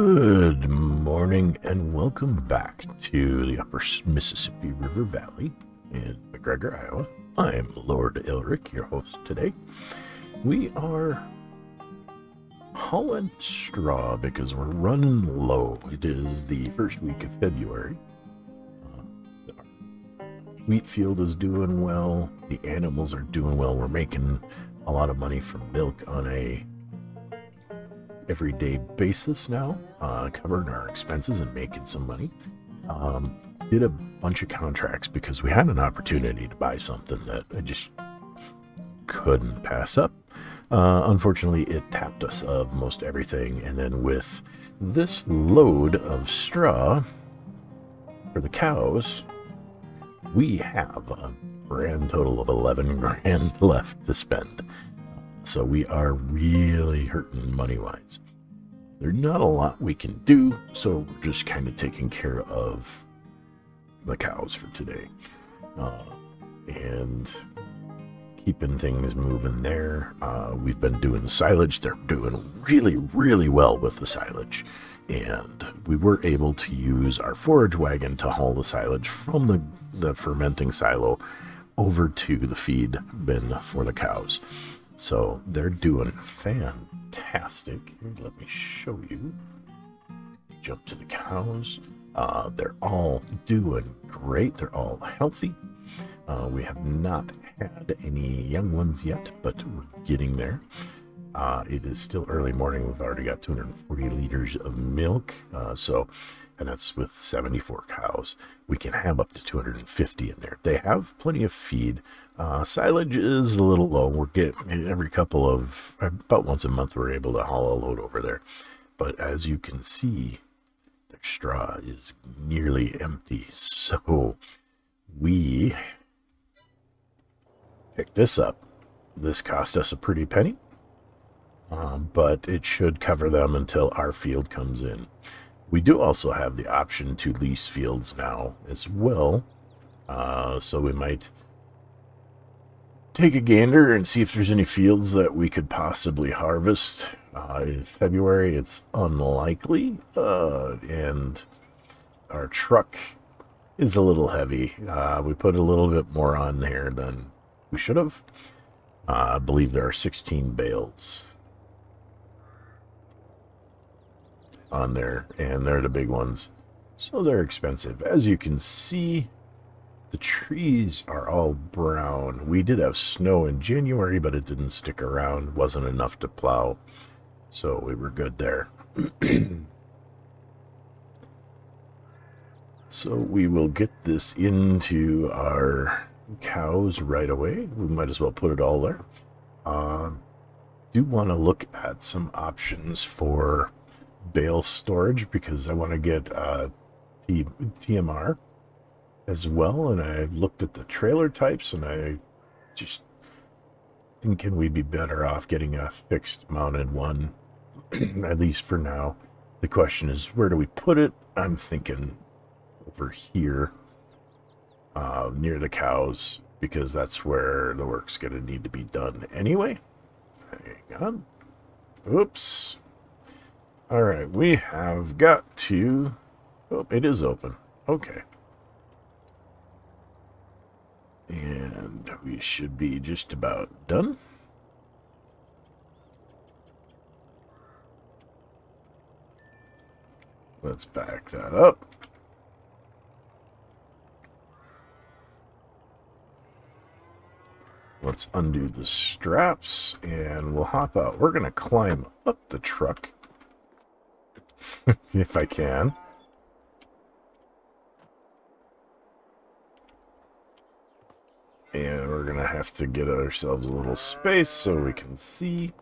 Good morning and welcome back to the Upper Mississippi River Valley in McGregor, Iowa. I'm Lord Elric, your host today. We are hauling straw because we're running low. It is the first week of February. The wheat field is doing well. The animals are doing well. We're making a lot of money from milk on a everyday basis now, covering our expenses and making some money. Did a bunch of contracts because we had an opportunity to buy something that I just couldn't pass up. Unfortunately, it tapped us of most everything, and then with this load of straw for the cows, we have a grand total of 11 grand left to spend. So we are really hurting money-wise. There's not a lot we can do, so we're just kind of taking care of the cows for today. And keeping things moving there. We've been doing the silage. They're doing really, really well with the silage. And we were able to use our forage wagon to haul the silage from the fermenting silo over to the feed bin for the cows. So they're doing fantastic. Here, let me show you. Jump to the cows. They're all doing great. They're all healthy. We have not had any young ones yet, but we're getting there. It is still early morning. We've already got 240 liters of milk. And that's with 74 cows. We can have up to 250 in there. They have plenty of feed. Silage is a little low. We're getting about once a month, we're able to haul a load over there. But as you can see, their straw is nearly empty. So we picked this up. This cost us a pretty penny, but it should cover them until our field comes in. We do also have the option to lease fields now as well. So we might take a gander and see if there's any fields that we could possibly harvest. In February, it's unlikely. And our truck is a little heavy. We put a little bit more on there than we should have. I believe there are 16 bales on there, and they're the big ones, so they're expensive. As you can see, the trees are all brown. We did have snow in January, but it didn't stick around. Wasn't enough to plow, so we were good there. So we will get this into our cows right away. We might as well put it all there. Do want to look at some options for bale storage because I want to get TMR as well, and I've looked at the trailer types, and I just thinking we'd be better off getting a fixed mounted one at least for now. The question is, where do we put it? I'm thinking over here near the cows, because that's where the work's gonna need to be done anyway. Hang on. Oops. All right, we have got to... Oh, it is open. Okay. And we should be just about done. Let's back that up. Let's undo the straps, and we'll hop out. We're going to climb up the truck. If I can. And we're going to have to get ourselves a little space so we can see.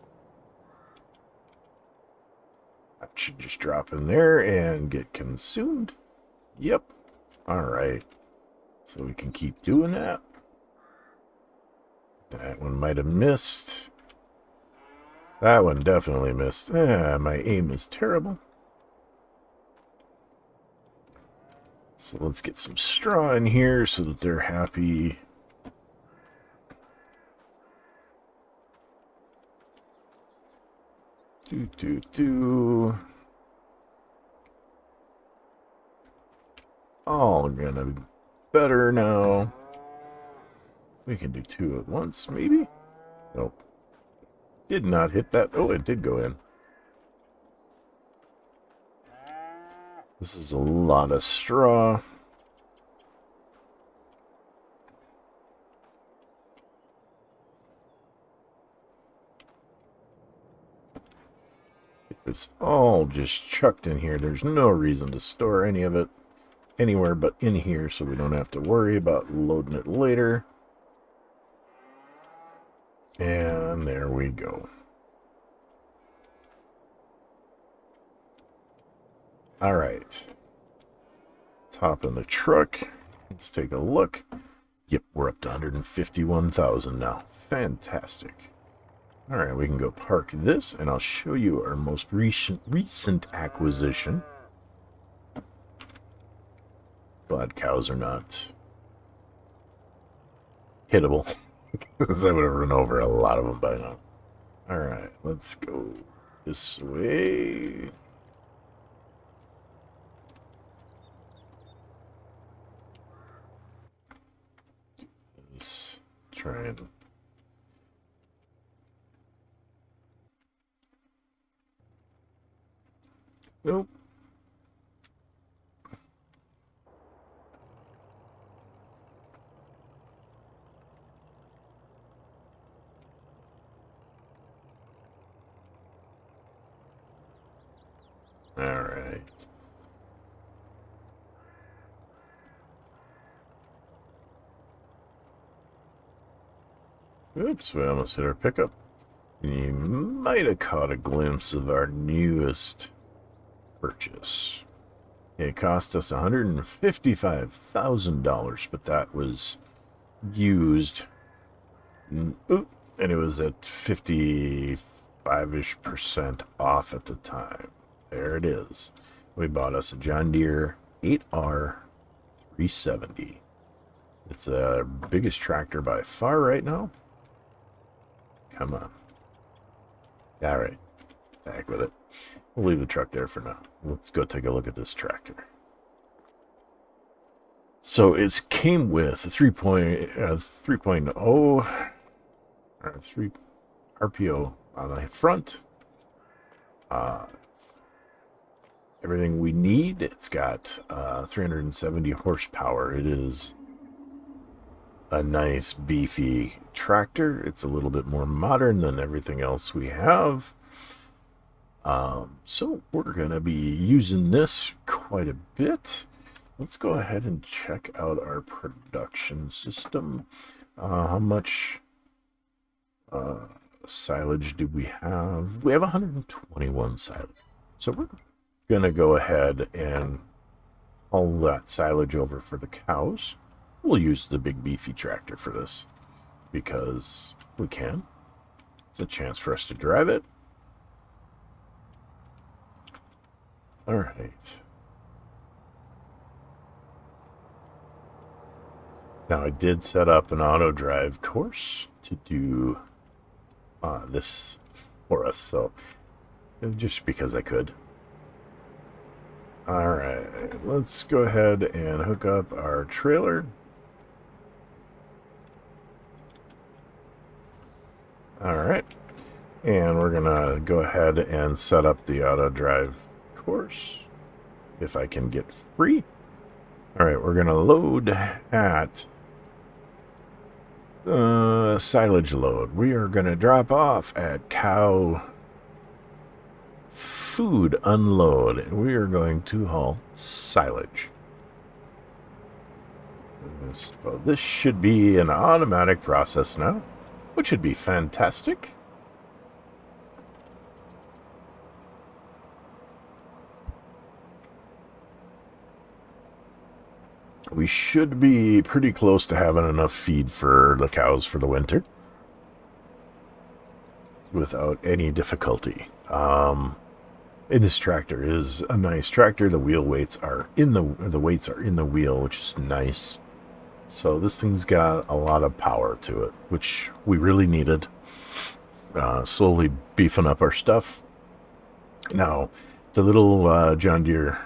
That should just drop in there and get consumed. Yep. Alright. So we can keep doing that. That one might have missed. That one definitely missed. My aim is terrible. So let's get some straw in here so that they're happy. all gonna be better now. We can do two at once, maybe? Nope. Did not hit that. Oh, it did go in. This is a lot of straw. It's all just chucked in here. There's no reason to store any of it anywhere but in here, so we don't have to worry about loading it later. And there we go. All right. Let's hop in the truck. Let's take a look. Yep, we're up to 151,000 now. Fantastic. All right, we can go park this, and I'll show you our most recent acquisition. Glad cows are not hittable, because I would have run over a lot of them by now. All right, let's go this way. Let's try and... Nope. All right. Oops, we almost hit our pickup. You might have caught a glimpse of our newest purchase. It cost us $155,000, but that was used. Oop, and it was at 55-ish% off at the time. There it is. We bought us a John Deere 8R 370. It's our biggest tractor by far right now. Come on. All right. Back with it. We'll leave the truck there for now. Let's go take a look at this tractor. So it came with a 3.0 or 3 RPO on the front. It's everything we need. It's got 370 horsepower. It is a nice beefy tractor. It's a little bit more modern than everything else we have. So we're going to be using this quite a bit. Let's go ahead and check out our production system. How much silage do we have? We have 121 silage. So we're going to go ahead and haul that silage over for the cows. We'll use the big beefy tractor for this because we can. It's a chance for us to drive it. All right. Now I did set up an auto drive course to do this for us, so just because I could. All right, let's go ahead and hook up our trailer. All right, and we're gonna go ahead and set up the auto drive course if I can get free. All right, we're gonna load at silage load. We are gonna drop off at cow food unload, and we are going to haul silage. So this should be an automatic process now, which would be fantastic. We should be pretty close to having enough feed for the cows for the winter without any difficulty. And this tractor is a nice tractor. The wheel weights are in the weights are in the wheel, which is nice. So this thing's got a lot of power to it, which we really needed. Slowly beefing up our stuff. Now, the little John Deere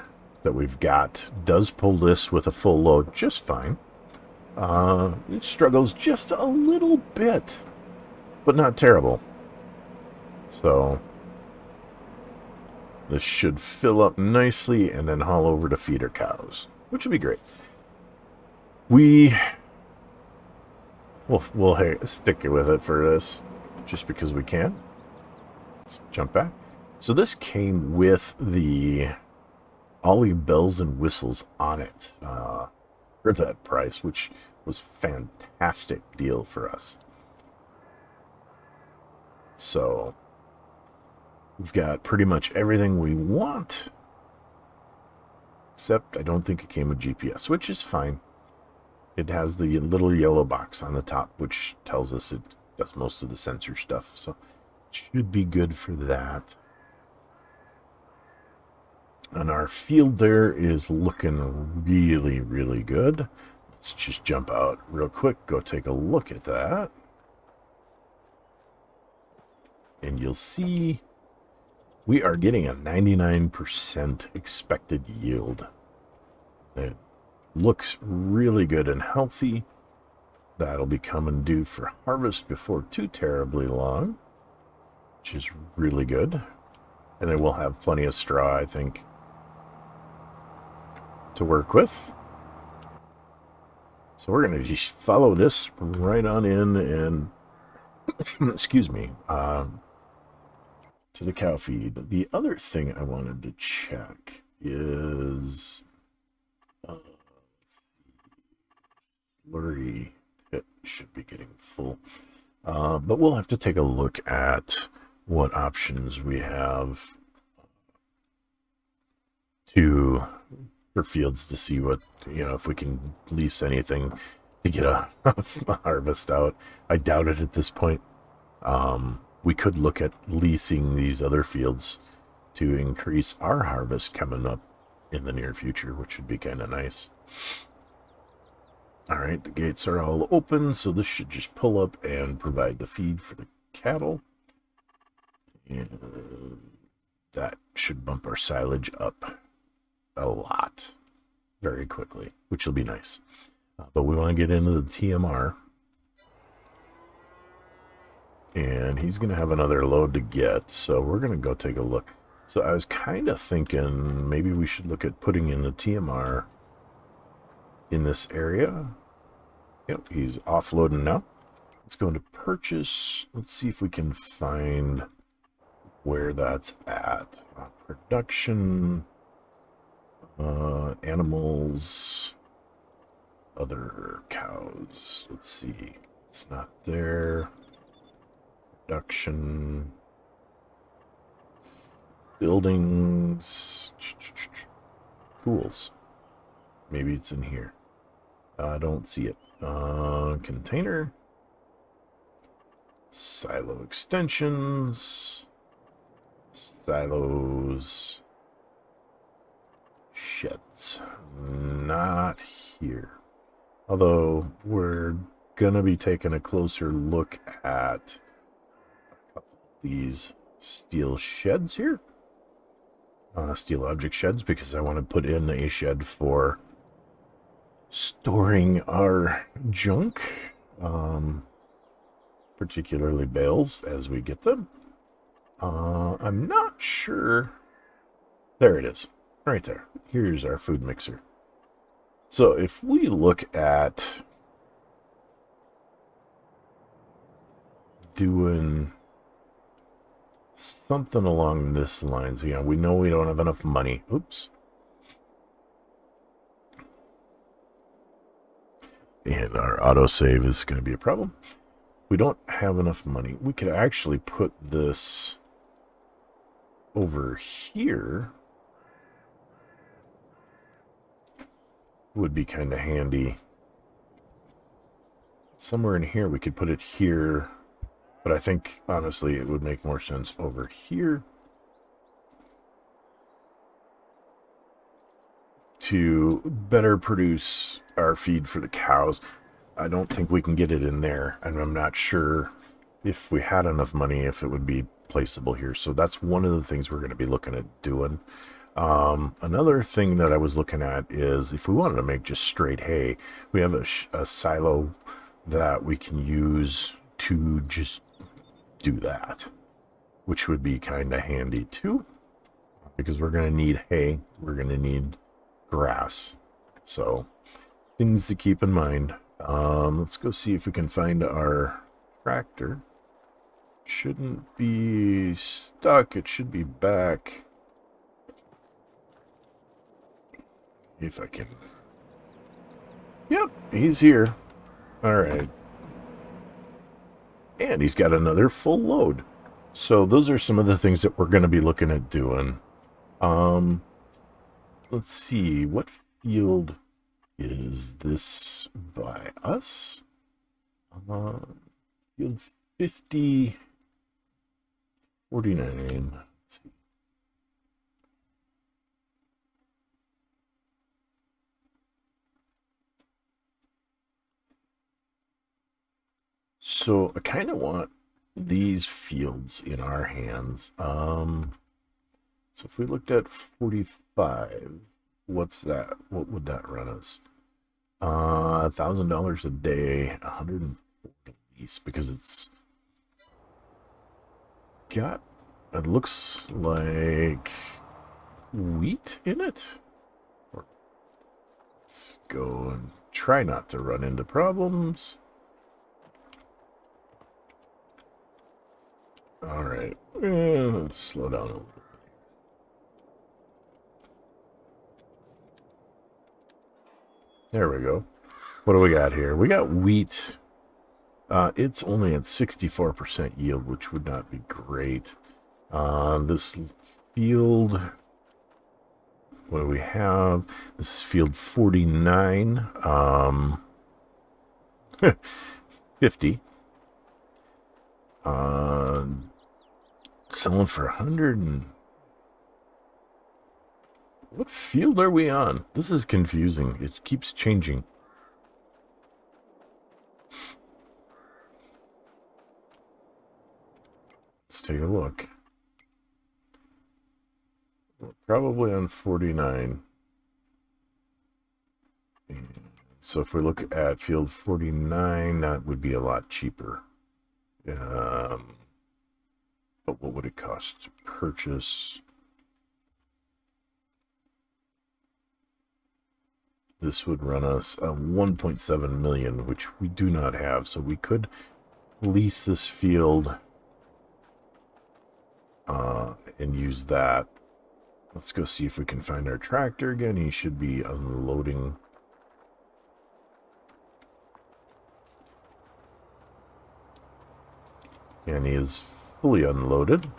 that we've got does pull this with a full load just fine. It struggles just a little bit, but not terrible. So this should fill up nicely and then haul over to feed our cows, which would be great. We'll stick with it for this, just because we can. Let's jump back. So this came with all the bells and whistles on it for that price, which was fantastic deal for us. So we've got pretty much everything we want, except I don't think it came with GPS, which is fine. It has the little yellow box on the top, which tells us it does most of the sensor stuff, so it should be good for that. And our field there is looking really, really good. Let's just jump out real quick, go take a look at that. And you'll see we are getting a 99% expected yield. It looks really good and healthy. That'll be coming due for harvest before too terribly long, which is really good. And then we'll have plenty of straw, I think, to work with. So we're going to just follow this right on in and, excuse me, to the cow feed. The other thing I wanted to check is, slurry pit should be getting full, but we'll have to take a look at what options we have for fields to see what, if we can lease anything to get a harvest out. I doubt it at this point. We could look at leasing these other fields to increase our harvest coming up in the near future, which would be kind of nice. All right, the gates are all open, so this should just pull up and provide the feed for the cattle. And that should bump our silage up a lot very quickly, which will be nice. But we want to get into the TMR. And he's going to have another load to get, so we're going to go take a look. So I was kind of thinking maybe we should look at putting in the TMR in this area. Yep, he's offloading now. Let's go into purchase. Let's see if we can find where that's at. Production, animals, other cows. Let's see. It's not there. Production, buildings, tools. Maybe it's in here. I don't see it. Container, silo extensions, silos, sheds. Not here. Although we're gonna be taking a closer look at these steel sheds here, steel object sheds, because I want to put in a shed for storing our junk, particularly bales as we get them. I'm not sure. There it is, right there. Here's our food mixer. So if we look at doing something along this lines, we know we don't have enough money. Oops. And our autosave is going to be a problem. We don't have enough money. We could actually put this over here. Would be kind of handy. Somewhere in here, we could put it here. But I think, honestly, it would make more sense over here to better produce our feed for the cows. I don't think we can get it in there, and I'm not sure if we had enough money if it would be placeable here. So that's one of the things we're going to be looking at doing. Another thing that I was looking at is if we wanted to make just straight hay, we have a silo that we can use to just do that, which would be kind of handy too, because we're going to need hay, we're going to need grass. So things to keep in mind. Let's go see if we can find our tractor. Shouldn't be stuck, it should be back. If I can. Yep, he's here. Alright. And he's got another full load. So those are some of the things that we're going to be looking at doing. Let's see, what field is this by us? Field 50, 49. Let's see. So I kind of want these fields in our hands. So if we looked at 45, what's that? What would that run us? $1,000 a day, 140 at least, because it's got, it looks like wheat in it. Let's go and try not to run into problems. All right, let's slow down a little bit. There we go. What do we got here? We got wheat. It's only at 64% yield, which would not be great. This field, what do we have? This is field 49. 50. Selling for 100 and... What field are we on? This is confusing. It keeps changing. Let's take a look. We're probably on 49. And so if we look at field 49, that would be a lot cheaper. But what would it cost to purchase? This would run us 1.7 million, which we do not have. So we could lease this field and use that. Let's go see if we can find our tractor again. He should be unloading. And he is fully unloaded.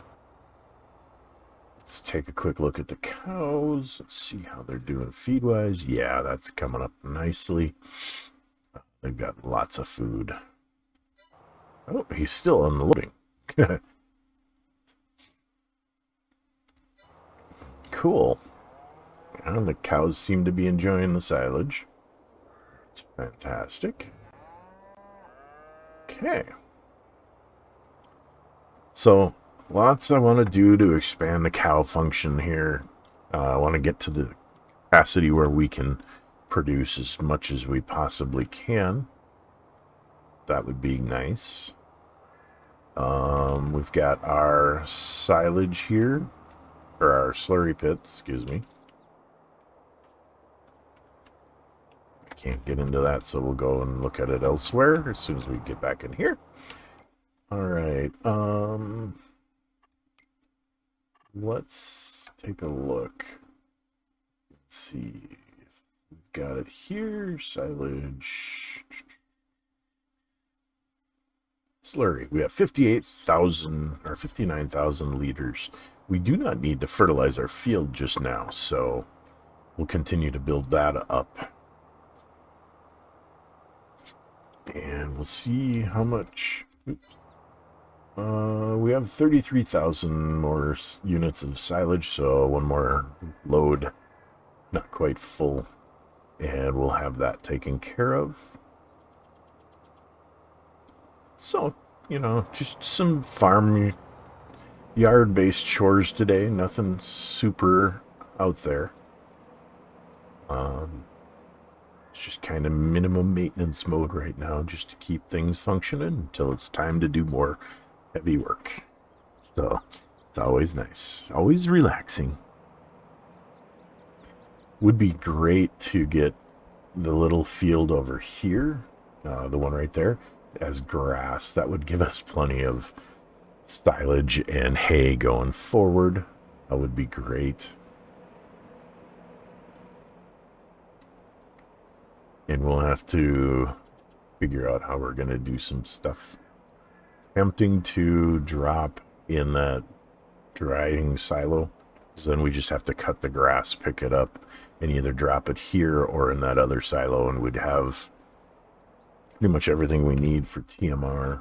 Let's take a quick look at the cows. Let's see how they're doing feed-wise. Yeah, that's coming up nicely. They've got lots of food. Oh, he's still unloading. Cool. And the cows seem to be enjoying the silage. It's fantastic. Okay. So, lots I want to do to expand the cow function here. I want to get to the capacity where we can produce as much as we possibly can. That would be nice. We've got our silage here, or our slurry pit, excuse me. I can't get into that, so we'll go and look at it elsewhere as soon as we get back in here. All right, let's take a look. Let's see if we've got it here. Silage. Slurry. We have 58,000 or 59,000 liters. We do not need to fertilize our field just now, so we'll continue to build that up. And we'll see how much... Oops. We have 33,000 more units of silage, so one more load, not quite full, and we'll have that taken care of. So, you know, just some farm yard-based chores today, nothing super out there. It's just kind of minimum maintenance mode right now, just to keep things functioning until it's time to do more heavy work. So it's always nice, always relaxing. Would be great to get the little field over here, the one right there, as grass. That would give us plenty of silage and hay going forward. That would be great. And we'll have to figure out how we're going to do some stuff. Tempting to drop in that drying silo. So then we just have to cut the grass, pick it up, and either drop it here or in that other silo, and we'd have pretty much everything we need for TMR,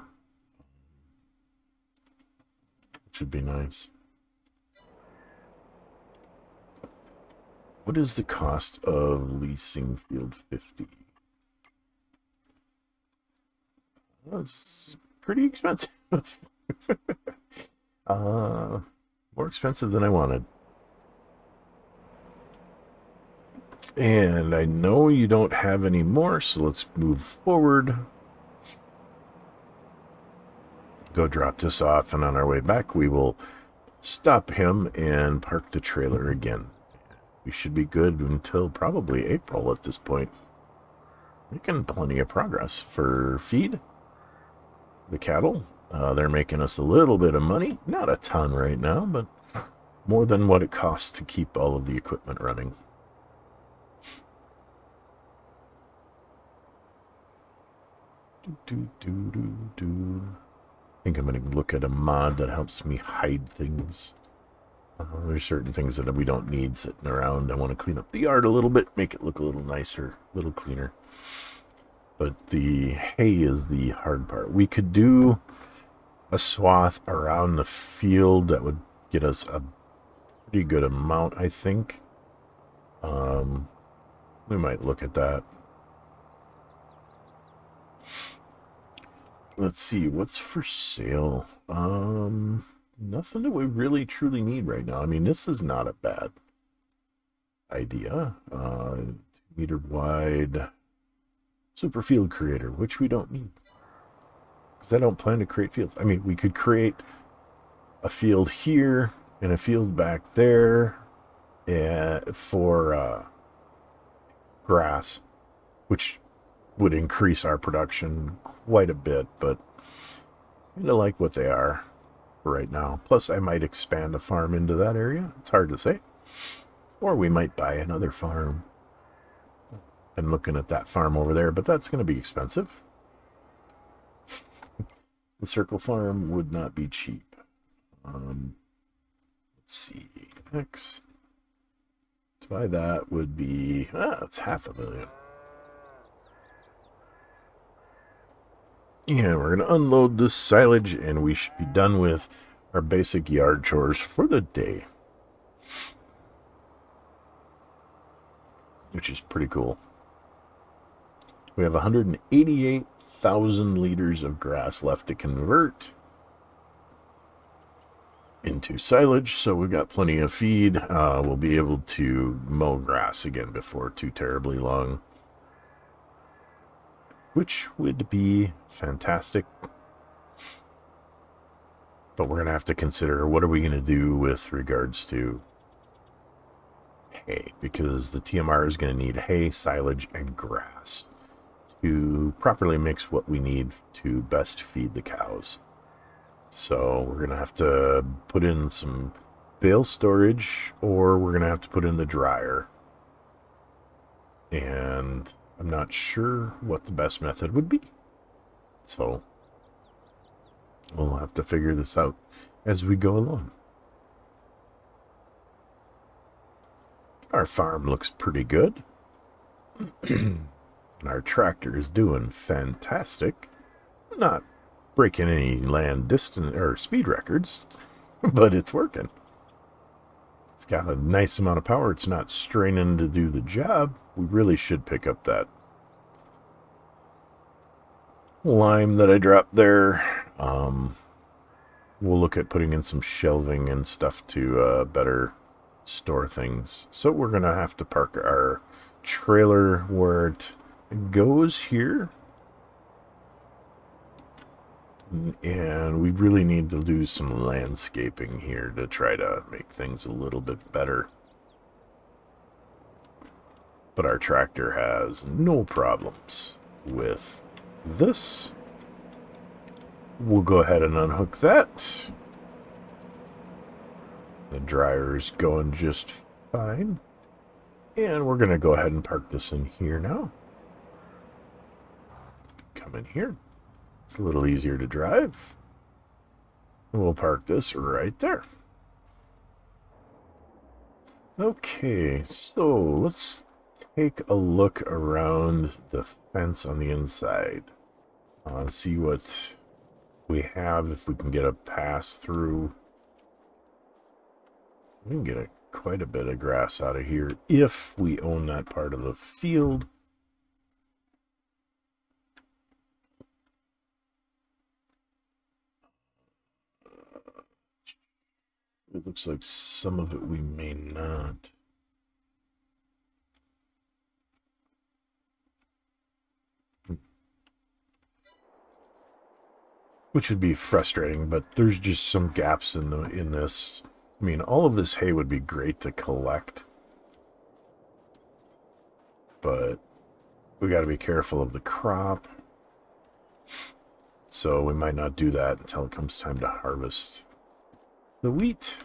which would be nice. What is the cost of leasing Field 50? Well, it's pretty expensive. More expensive than I wanted. And I know you don't have any more, so let's move forward. Go drop this off, and on our way back we will stop him and park the trailer again. We should be good until probably April at this point. Making plenty of progress for feed. The cattle, they're making us a little bit of money. Not a ton right now, but more than what it costs to keep all of the equipment running. I think I'm going to look at a mod that helps me hide things. There's certain things that we don't need sitting around. I want to clean up the yard a little bit, make it look a little nicer, a little cleaner. But the hay is the hard part. We could do a swath around the field that would get us a pretty good amount, I think. We might look at that. Let's see, what's for sale? Nothing that we really truly need right now. I mean, this is not a bad idea. 2-meter wide super field creator, which we don't need, because I don't plan to create fields. I mean, we could create a field here and a field back there for grass, which would increase our production quite a bit, but I kind of like what they are for right now. Plus, I might expand a farm into that area. It's hard to say. Or we might buy another farm. I'm looking at that farm over there, but that's going to be expensive. The circle farm would not be cheap. Let's see. X. To buy that would be... it's $500,000. And we're going to unload this silage, and we should be done with our basic yard chores for the day. Which is pretty cool. We have 188,000 liters of grass left to convert into silage, so we've got plenty of feed. We'll be able to mow grass again before too terribly long, which would be fantastic. But we're going to have to consider, what are we going to do with regards to hay, because the TMR is going to need hay, silage, and grass to properly mix what we need to best feed the cows. So we're going to have to put in some bale storage, or we're going to have to put in the dryer. And I'm not sure what the best method would be. So we'll have to figure this out as we go along. Our farm looks pretty good. And our tractor is doing fantastic. Not breaking any land distance or speed records, but it's working. It's got a nice amount of power. It's not straining to do the job. We really should pick up that lime that I dropped there. We'll look at putting in some shelving and stuff to better store things. So we're going to have to park our trailer where it goes here. And we really need to do some landscaping here to try to make things a little bit better. But our tractor has no problems with this. We'll go ahead and unhook that. The dryer's going just fine. And we're going to go ahead and park this in here now. Come in here. It's a little easier to drive. We'll park this right there. Okay, so let's take a look around the fence on the inside. See what we have, if we can get a pass through. We can get quite a bit of grass out of here if we own that part of the field. It looks like some of it we may not. Which would be frustrating, but there's just some gaps in this. I mean, all of this hay would be great to collect, but we got to be careful of the crop. So we might not do that until it comes time to harvest the wheat.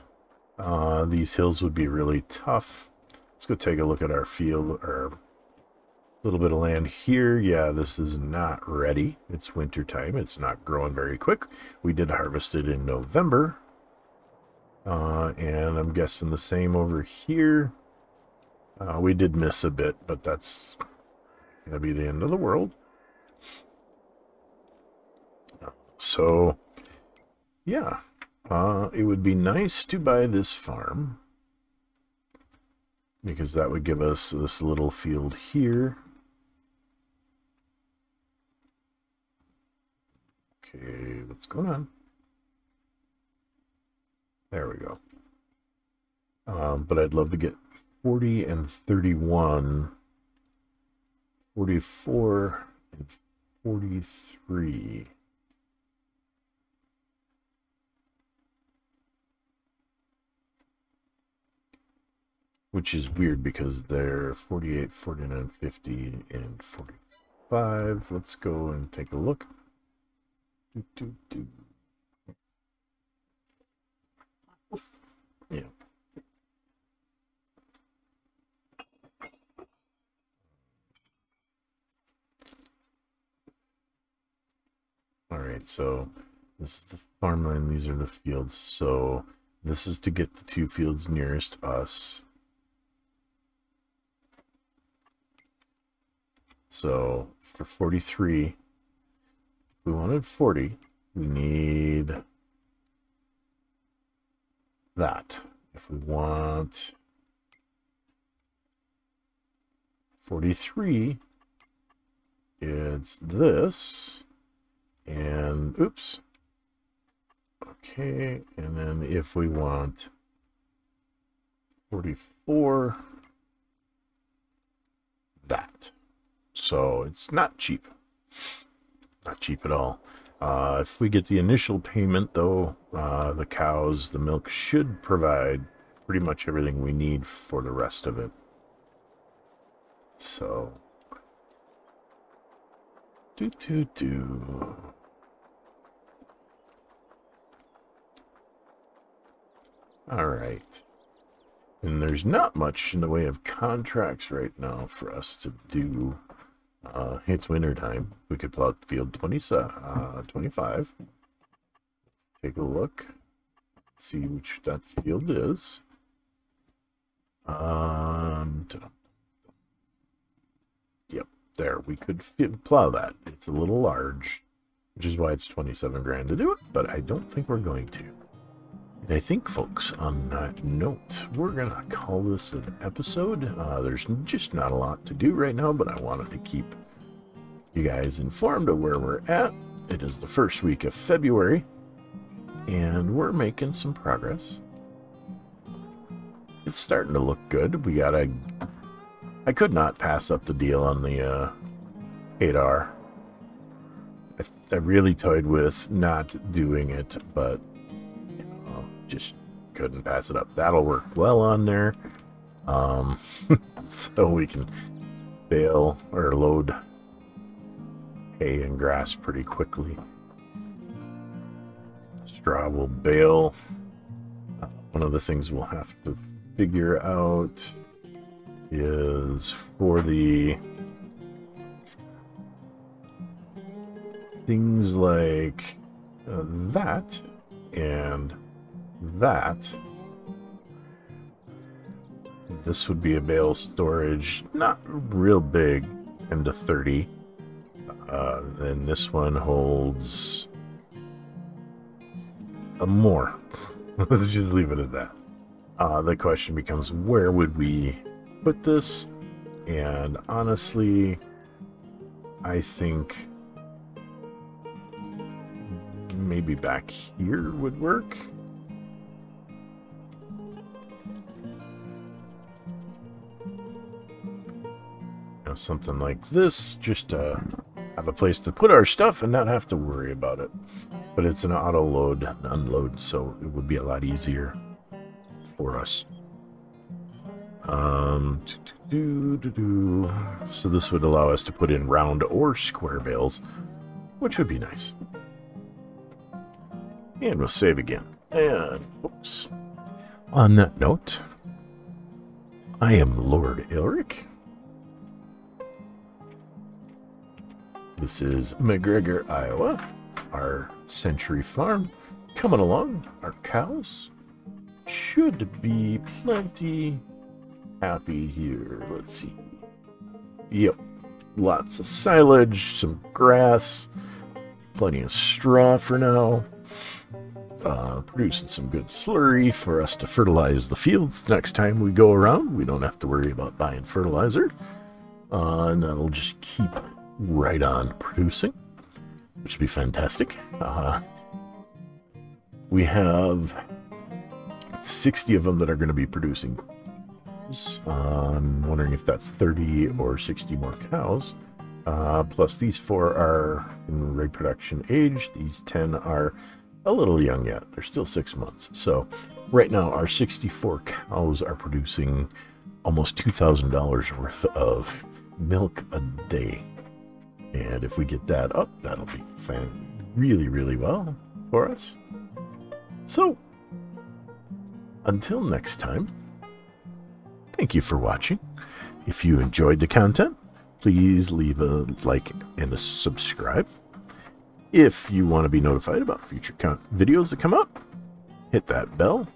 These hills would be really tough. Let's go take a look at our field, or little bit of land here. Yeah, this is not ready. It's winter time. It's not growing very quick. We did harvest it in November. And I'm guessing the same over here. We did miss a bit, but that's gonna be the end of the world. So, yeah. It would be nice to buy this farm, because that would give us this little field here. Okay, what's going on? There we go. But I'd love to get 40 and 31, 44 and 43. Which is weird because they're 48, 49, 50, and 45. Let's go and take a look. Yeah. All right, so this is the farmland. These are the fields. So this is to get the two fields nearest us. So for 43, if we wanted 40, we need that. If we want 43, it's this. And oops. Okay, and then if we want 44, that. So it's not cheap. Not cheap at all. If we get the initial payment, though, the cows, the milk should provide pretty much everything we need for the rest of it. So, all right. And there's not much in the way of contracts right now for us to do. It's winter time. We could plow field 25. Let's take a look. See which that field is. Yep, there. We could plow that. It's a little large, which is why it's 27 grand to do it, but I don't think we're going to. And I think, folks, on that note, we're going to call this an episode. There's just not a lot to do right now, but I wanted to keep you guys informed of where we're at. It is the first week of February, and we're making some progress. it's starting to look good. I could not pass up the deal on the 8R. I really toyed with not doing it, but just couldn't pass it up. That'll work well on there. So we can bale or load hay and grass pretty quickly. Straw will bale. One of the things we'll have to figure out is for the things like that and that. This would be a bale storage, not real big, 10 to 30. Then this one holds more. Let's just leave it at that. The question becomes, where would we put this? And honestly, I think maybe back here would work. Something like this, just to have a place to put our stuff and not have to worry about it. But it's an auto load and unload, so it would be a lot easier for us. So this would allow us to put in round or square bales, which would be nice. And we'll save again. And folks, on that note, I am Lord Elric. This is McGregor, Iowa. Our Century Farm coming along. Our cows should be plenty happy here. Let's see. Yep. Lots of silage, some grass, plenty of straw for now. Producing some good slurry for us to fertilize the fields next time we go around. We don't have to worry about buying fertilizer. And that'll just keep right on producing, which would be fantastic. We have 60 of them that are going to be producing. I'm wondering if that's 30 or 60 more cows. Plus these 4 are in reproduction age. These 10 are a little young yet. They're still 6 months. So right now our 64 cows are producing almost $2,000 worth of milk a day. And if we get that up, that'll be really, really well for us. So, until next time, thank you for watching. If you enjoyed the content, please leave a like and a subscribe. If you want to be notified about future videos that come up, hit that bell.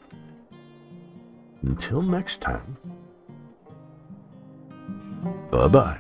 Until next time, bye-bye.